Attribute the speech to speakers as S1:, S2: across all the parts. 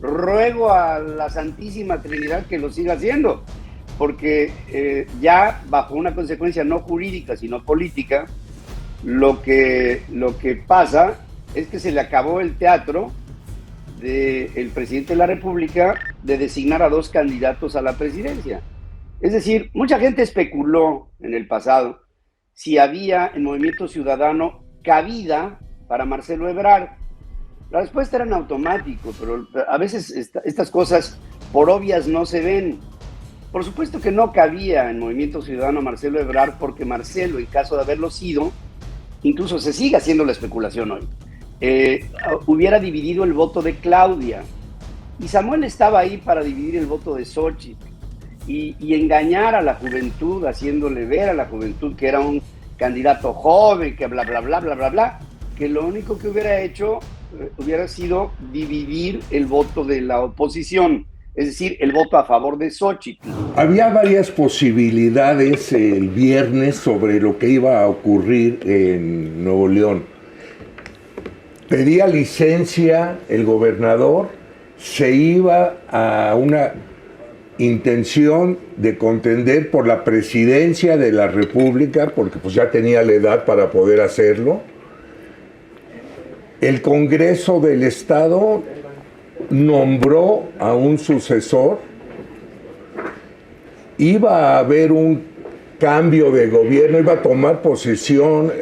S1: ruego a la Santísima Trinidad que lo siga haciendo, porque ya bajo una consecuencia no jurídica, sino política, lo que pasa es que se le acabó el teatro del presidente de la República de designar a dos candidatos a la presidencia. Es decir, mucha gente especuló en el pasado si había en Movimiento Ciudadano cabida para Marcelo Ebrard. La respuesta era en automático, pero a veces estas cosas por obvias no se ven. Por supuesto que no cabía en Movimiento Ciudadano Marcelo Ebrard, porque Marcelo, en caso de haberlo sido, incluso se sigue haciendo la especulación hoy, hubiera dividido el voto de Claudia. Y Samuel estaba ahí para dividir el voto de Xochitl y engañar a la juventud, haciéndole ver a la juventud que era un candidato joven, que bla, bla, bla, bla, bla, bla, que lo único que hubiera hecho hubiera sido dividir el voto de la oposición, es decir, el voto a favor de Xochitl.
S2: Había varias posibilidades el viernes sobre lo que iba a ocurrir en Nuevo León. Pedía licencia el gobernador, se iba a una intención de contender por la presidencia de la República, porque pues ya tenía la edad para poder hacerlo. El Congreso del Estado nombró a un sucesor, iba a haber un cambio de gobierno, iba a tomar posesión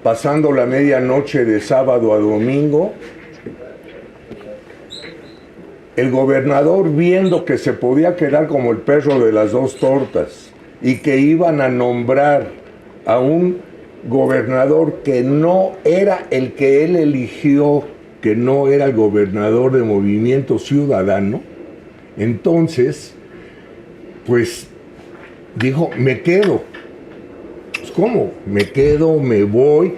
S2: pasando la medianoche de sábado a domingo. El gobernador, viendo que se podía quedar como el perro de las dos tortas y que iban a nombrar a un gobernador que no era el que él eligió, que no era el gobernador de Movimiento Ciudadano, entonces, pues, dijo, me quedo. Pues, ¿cómo? Me quedo, me voy.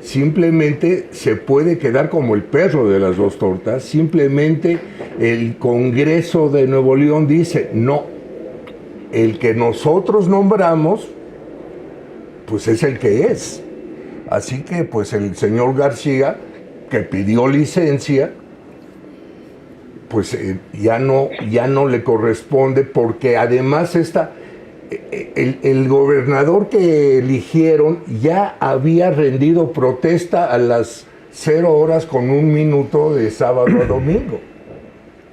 S2: Simplemente se puede quedar como el perro de las dos tortas. Simplemente el Congreso de Nuevo León dice, no, el que nosotros nombramos, pues es el que es. Así que pues el señor García, que pidió licencia, pues ya no le corresponde, porque además el gobernador que eligieron ya había rendido protesta a las 0 horas con 1 minuto de sábado a domingo.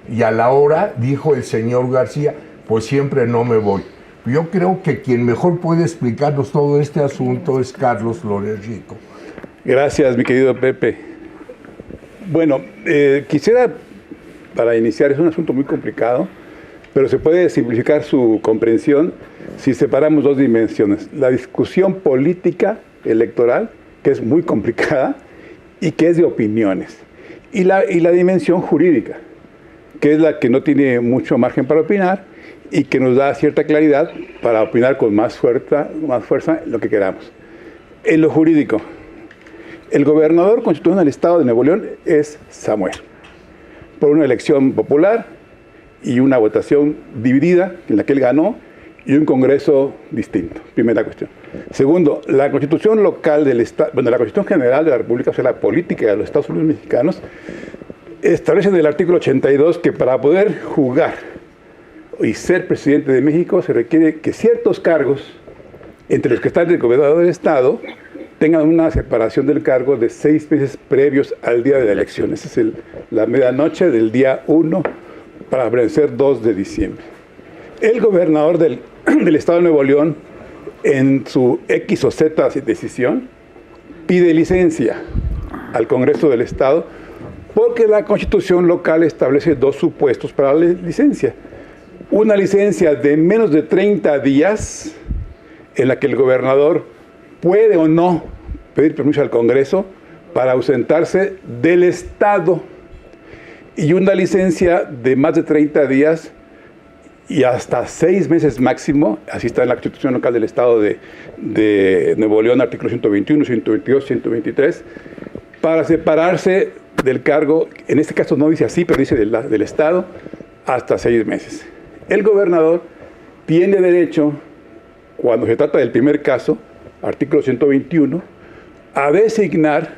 S2: Y a la hora dijo el señor García, pues siempre no me voy. Yo creo que quien mejor puede explicarnos todo este asunto es Carlos Flores Rico.
S3: Gracias, mi querido Pepe. Bueno, quisiera, para iniciar, es un asunto muy complicado, pero se puede simplificar su comprensión si separamos dos dimensiones. La discusión política electoral, que es muy complicada y que es de opiniones, y la dimensión jurídica, que es la que no tiene mucho margen para opinar y que nos da cierta claridad para opinar con más fuerza lo que queramos. En lo jurídico, el gobernador constitucional del Estado de Nuevo León es Samuel, por una elección popular y una votación dividida en la que él ganó y un Congreso distinto. Primera cuestión. Segundo, la Constitución local del Estado, la Constitución General de la República, o sea, la política de los Estados Unidos mexicanos, establece en el artículo 82 que para poder jugar y ser presidente de México se requiere que ciertos cargos, entre los que está el gobernador del Estado, tengan una separación del cargo de 6 meses previos al día de la elección. Esa es la medianoche del día 1 para vencer 2 de diciembre. El gobernador del Estado de Nuevo León, en su X o Z decisión, pide licencia al Congreso del Estado porque la Constitución local establece 2 supuestos para la licencia. Una licencia de menos de 30 días en la que el gobernador puede o no pedir permiso al Congreso para ausentarse del Estado, y una licencia de más de 30 días y hasta 6 meses máximo, así está en la Constitución local del Estado de Nuevo León, artículo 121, 122, 123, para separarse del cargo, en este caso no dice así, pero dice del Estado, hasta 6 meses. El gobernador tiene derecho, cuando se trata del primer caso, artículo 121, a designar,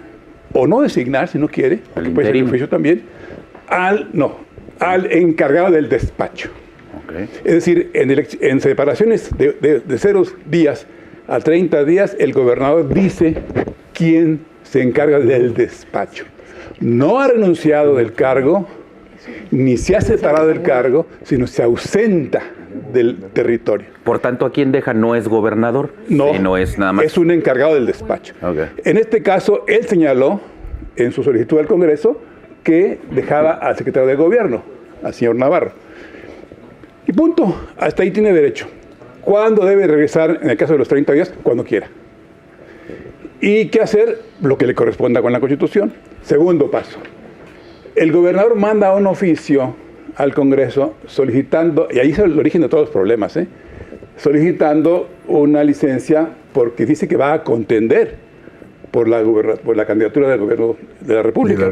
S3: o no designar, si no quiere, puede ser un juicio también, al encargado del despacho.
S4: Okay.
S3: Es decir, en separaciones de 0 días a 30 días, el gobernador dice quién se encarga del despacho. No ha renunciado del cargo, ni se ha separado del cargo, sino se ausenta del territorio.
S4: Por tanto, ¿a quién deja? No es gobernador,
S3: No,
S4: no es nada más.
S3: Es un encargado del despacho.
S4: Okay.
S3: En este caso, él señaló en su solicitud al Congreso que dejaba al secretario de Gobierno, al señor Navarro. Y punto, hasta ahí tiene derecho. ¿Cuándo debe regresar, en el caso de los 30 días? Cuando quiera. ¿Y qué hacer? Lo que le corresponda con la Constitución. Segundo paso. El gobernador manda un oficio al Congreso solicitando, y ahí es el origen de todos los problemas, solicitando una licencia porque dice que va a contender por la candidatura del gobierno de la República.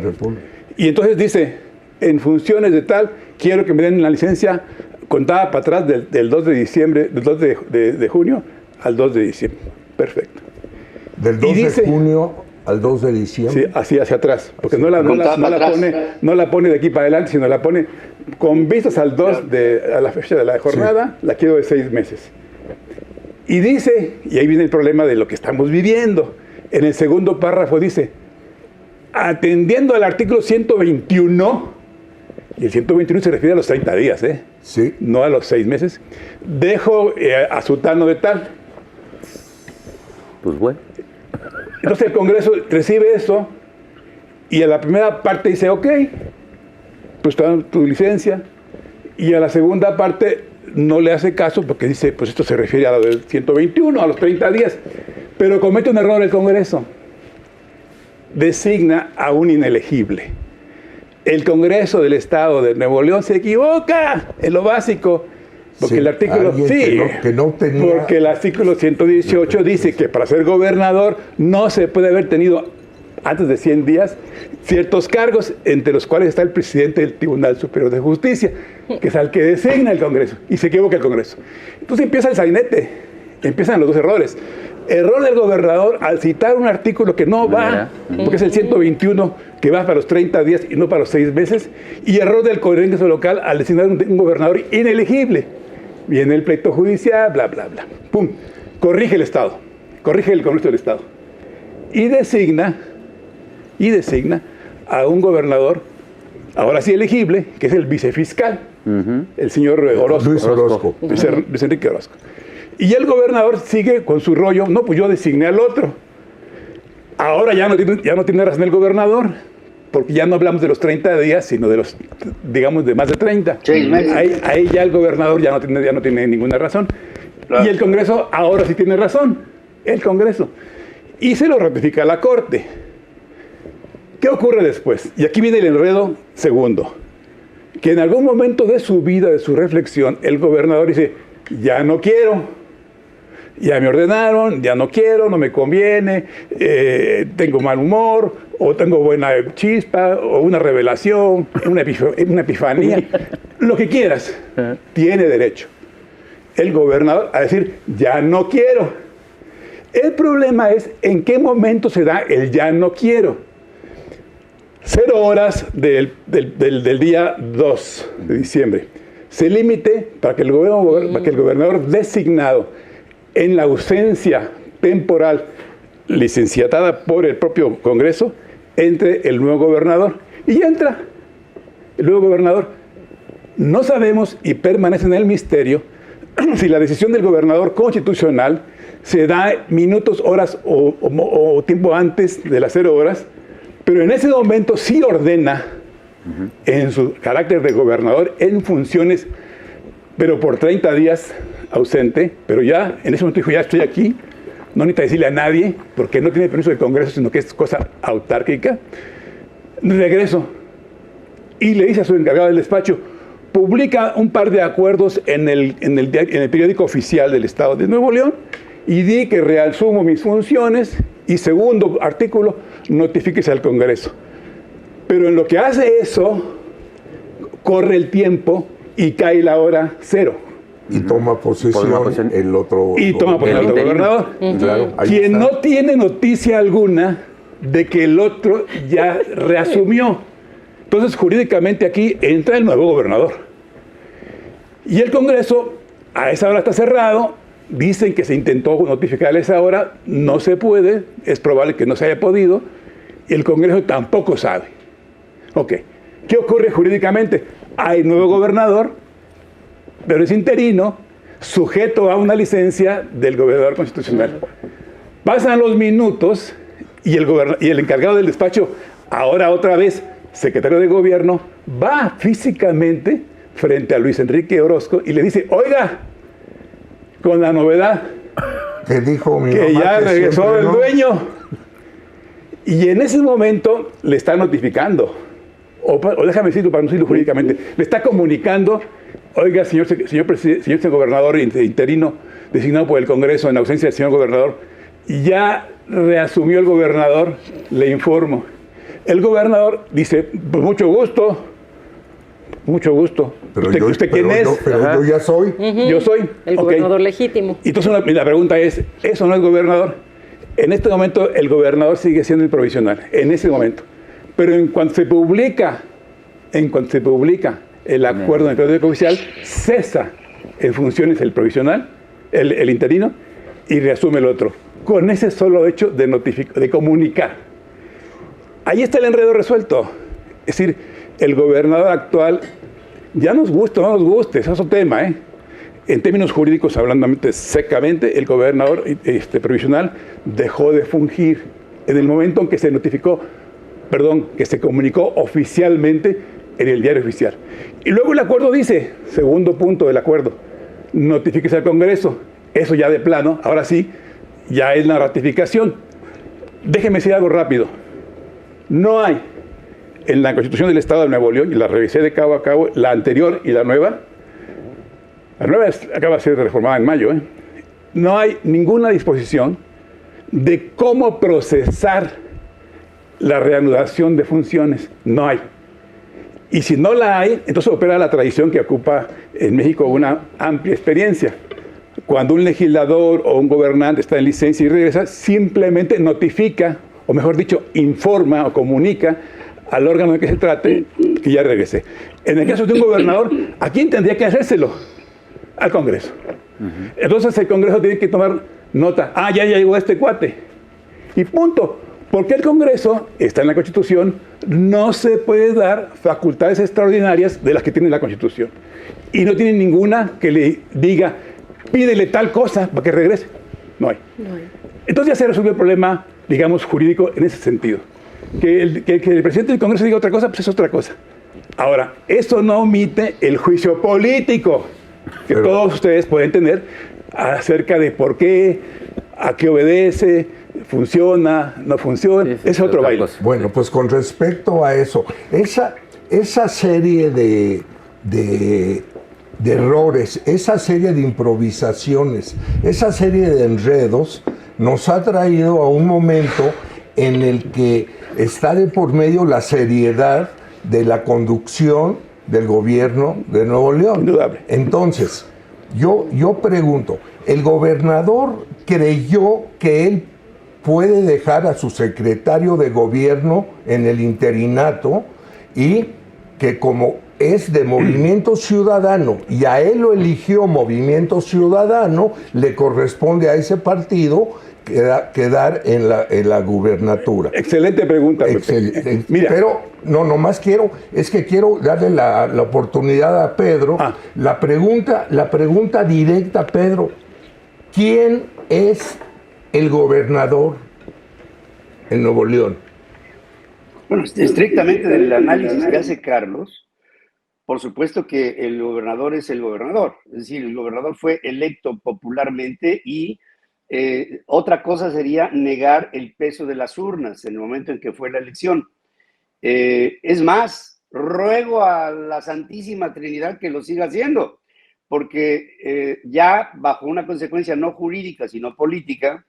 S3: Y entonces dice, en funciones de tal, quiero que me den la licencia contada para atrás del 2 de diciembre, del 2 de junio al 2 de diciembre. Perfecto.
S2: Del 2 de junio al 2 de diciembre.
S3: Sí, así hacia atrás, porque
S2: sí,
S3: no la pone de aquí para adelante, sino la pone con vistas al 2 a la fecha de la jornada, sí. La quiero de 6 meses. Y dice, y ahí viene el problema de lo que estamos viviendo, en el segundo párrafo dice, atendiendo al artículo 121, y el 121 se refiere a los 30 días,
S2: sí.
S3: No a los 6 meses, dejo a sutano de tal.
S4: Pues bueno.
S3: Entonces el Congreso recibe eso y a la primera parte dice, ok, pues está tu licencia. Y a la segunda parte no le hace caso porque dice, pues esto se refiere a lo del 121, a los 30 días. Pero comete un error el Congreso. Designa a un inelegible. El Congreso del Estado de Nuevo León se equivoca en lo básico. Porque
S2: sí,
S3: el artículo, porque el artículo 118 dice que para ser gobernador no se puede haber tenido antes de 100 días ciertos cargos, entre los cuales está el presidente del Tribunal Superior de Justicia, que es al que designa el Congreso, y se equivoca el Congreso. Entonces empieza el sainete, empiezan los dos errores. Error del gobernador al citar un artículo que no va, porque es el 121, que va para los 30 días y no para los 6 meses, y error del Congreso local al designar un gobernador inelegible. Viene el pleito judicial, bla, bla, bla. ¡Pum! Corrige el Estado, corrige el Congreso del Estado. Y designa a un gobernador, ahora sí elegible, que es el vicefiscal, el señor Orozco.
S2: Luis Orozco.
S3: Luis Enrique Orozco. Y el gobernador sigue con su rollo, no, pues yo designé al otro. Ahora ya no tiene razón el gobernador, porque ya no hablamos de los 30 días, sino de los, digamos, de más de 30. Ahí ya el gobernador ya no tiene ninguna razón. Claro. Y el Congreso ahora sí tiene razón, el Congreso. Y se lo ratifica la Corte. ¿Qué ocurre después? Y aquí viene el enredo segundo. Que en algún momento de su vida, de su reflexión, el gobernador dice, ya no quiero. Ya me ordenaron, ya no quiero, no me conviene, tengo mal humor, o tengo buena chispa, o una revelación, una epifanía, lo que quieras, tiene derecho el gobernador a decir, ya no quiero. El problema es en qué momento se da el ya no quiero. 0 horas del día 2 de diciembre. Se limite para que el gobernador designado en la ausencia temporal licenciatada por el propio Congreso, entre el nuevo gobernador. Y ya entra el nuevo gobernador. No sabemos, y permanece en el misterio, si la decisión del gobernador constitucional se da minutos, horas o tiempo antes de las 0 horas, pero en ese momento sí ordena, en su carácter de gobernador, en funciones, pero por 30 días ausente, pero ya en ese momento dijo, ya estoy aquí, no necesita decirle a nadie, porque no tiene permiso del Congreso, sino que es cosa autárquica. Regreso y le dice a su encargado del despacho, publica un par de acuerdos en el periódico oficial del Estado de Nuevo León y di que reasumo mis funciones y segundo artículo, notifíquese al Congreso. Pero en lo que hace eso, corre el tiempo y cae la hora 0.
S2: Y toma posesión el otro
S3: gobernador.
S2: Claro,
S3: quien no tiene noticia alguna de que el otro ya reasumió. Entonces, jurídicamente aquí entra el nuevo gobernador. Y el Congreso a esa hora está cerrado. Dicen que se intentó notificar a esa hora. No se puede. Es probable que no se haya podido. Y el Congreso tampoco sabe. Ok. ¿Qué ocurre jurídicamente? Hay nuevo gobernador, pero es interino, sujeto a una licencia del gobernador constitucional. Pasan los minutos y el encargado del despacho, ahora otra vez secretario de gobierno, va físicamente frente a Luis Enrique Orozco y le dice, oiga, con la novedad
S2: que dijo mi
S3: que
S2: mamá
S3: ya
S2: que
S3: regresó
S2: siempre
S3: el
S2: no.
S3: dueño. Y en ese momento le está notificando, o déjame decirlo para no decirlo jurídicamente, le está comunicando, oiga, señor gobernador interino designado por el Congreso en ausencia del señor gobernador, ya reasumió el gobernador, le informo. El gobernador dice, pues mucho gusto.
S2: Pero
S3: ¿Usted quién es?
S2: Yo ya soy.
S3: Yo soy.
S5: El gobernador legítimo.
S3: Entonces la pregunta es, ¿eso no es gobernador? En este momento el gobernador sigue siendo el provisional, en ese momento. Pero en cuanto se publica el acuerdo en el periódico oficial, cesa en funciones el provisional, el interino, y reasume el otro. Con ese solo hecho de comunicar. Ahí está el enredo resuelto. Es decir, el gobernador actual, ya nos guste o no nos guste, ese es otro tema, ¿eh? En términos jurídicos, hablando secamente, el gobernador provisional dejó de fungir en el momento en que que se comunicó oficialmente en el diario oficial. Y luego el acuerdo dice, segundo punto del acuerdo, notifíquese al Congreso. Eso ya de plano, ahora sí, ya es la ratificación. Déjeme decir algo rápido. No hay en la Constitución del Estado de Nuevo León, y la revisé de cabo a cabo, la anterior y la nueva acaba de ser reformada en mayo, no hay ninguna disposición de cómo procesar la reanudación de funciones. No hay. Y si no la hay, entonces opera la tradición que ocupa en México una amplia experiencia. Cuando un legislador o un gobernante está en licencia y regresa, simplemente notifica, o mejor dicho, informa o comunica al órgano de que se trate que ya regrese. En el caso de un gobernador, ¿a quién tendría que hacérselo? Al Congreso. Entonces el Congreso tiene que tomar nota. Ya llegó este cuate. Y punto. Porque el Congreso, está en la Constitución, no se puede dar facultades extraordinarias de las que tiene la Constitución. Y no tiene ninguna que le diga, pídele tal cosa para que regrese. No hay. Entonces ya se resuelve el problema, digamos, jurídico en ese sentido. Que el presidente del Congreso diga otra cosa, pues es otra cosa. Ahora, eso no omite el juicio político que todos ustedes pueden tener acerca de por qué, a qué obedece, funciona, no funciona, es otro baile.
S2: Bueno, pues con respecto a eso, esa serie de errores, esa serie de improvisaciones, esa serie de enredos nos ha traído a un momento en el que está de por medio la seriedad de la conducción del gobierno de Nuevo León.
S3: Indudable.
S2: Entonces, yo pregunto, ¿el gobernador creyó que él puede dejar a su secretario de gobierno en el interinato y que como es de Movimiento Ciudadano y a él lo eligió Ciudadano, le corresponde a ese partido quedar en la gubernatura?
S3: Excelente pregunta,
S2: Pepe.
S3: Mira.
S2: Pero nomás quiero darle la oportunidad a Pedro. La pregunta directa, Pedro, ¿quién es el gobernador en Nuevo León?
S1: Bueno, estrictamente del análisis que hace Carlos, por supuesto que el gobernador es el gobernador. Es decir, el gobernador fue electo popularmente y otra cosa sería negar el peso de las urnas en el momento en que fue la elección. Es más, ruego a la Santísima Trinidad que lo siga haciendo, porque ya bajo una consecuencia no jurídica, sino política,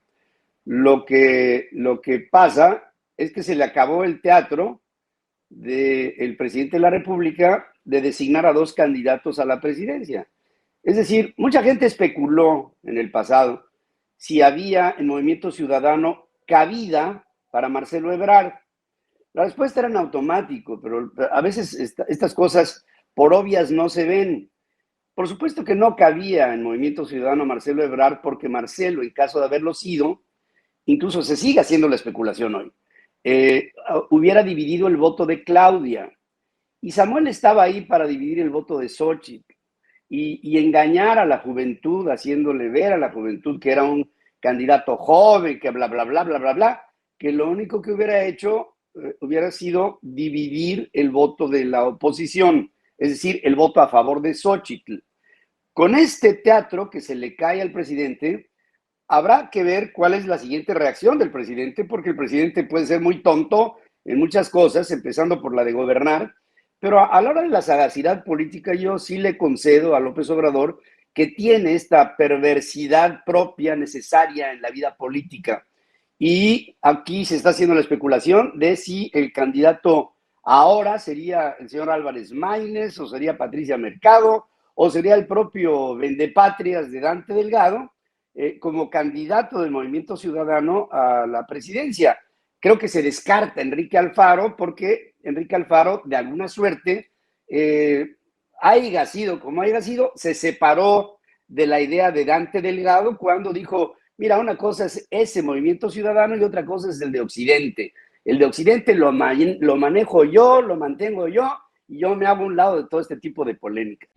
S1: lo que pasa es que se le acabó el teatro del presidente de la República de designar a dos candidatos a la presidencia. Es decir, mucha gente especuló en el pasado si había en Movimiento Ciudadano cabida para Marcelo Ebrard. La respuesta era en automático, pero a veces estas cosas por obvias no se ven. Por supuesto que no cabía en Movimiento Ciudadano Marcelo Ebrard, porque Marcelo, en caso de haberlo sido, incluso se sigue haciendo la especulación hoy, hubiera dividido el voto de Claudia. Y Samuel estaba ahí para dividir el voto de Xochitl y engañar a la juventud, haciéndole ver a la juventud que era un candidato joven, que bla, bla, bla, bla, bla, bla, que lo único que hubiera hecho hubiera sido dividir el voto de la oposición, es decir, el voto a favor de Xochitl. Con este teatro que se le cae al presidente, habrá que ver cuál es la siguiente reacción del presidente, porque el presidente puede ser muy tonto en muchas cosas, empezando por la de gobernar, pero a la hora de la sagacidad política yo sí le concedo a López Obrador que tiene esta perversidad propia necesaria en la vida política. Y aquí se está haciendo la especulación de si el candidato ahora sería el señor Álvarez Maínez, o sería Patricia Mercado, o sería el propio vendepatrias de Dante Delgado, como candidato del Movimiento Ciudadano a la presidencia. Creo que se descarta Enrique Alfaro porque Enrique Alfaro, de alguna suerte, haya sido como haya sido, se separó de la idea de Dante Delgado cuando dijo, mira, una cosa es ese Movimiento Ciudadano y otra cosa es el de Occidente. El de Occidente lo manejo yo, lo mantengo yo y yo me hago a un lado de todo este tipo de polémicas.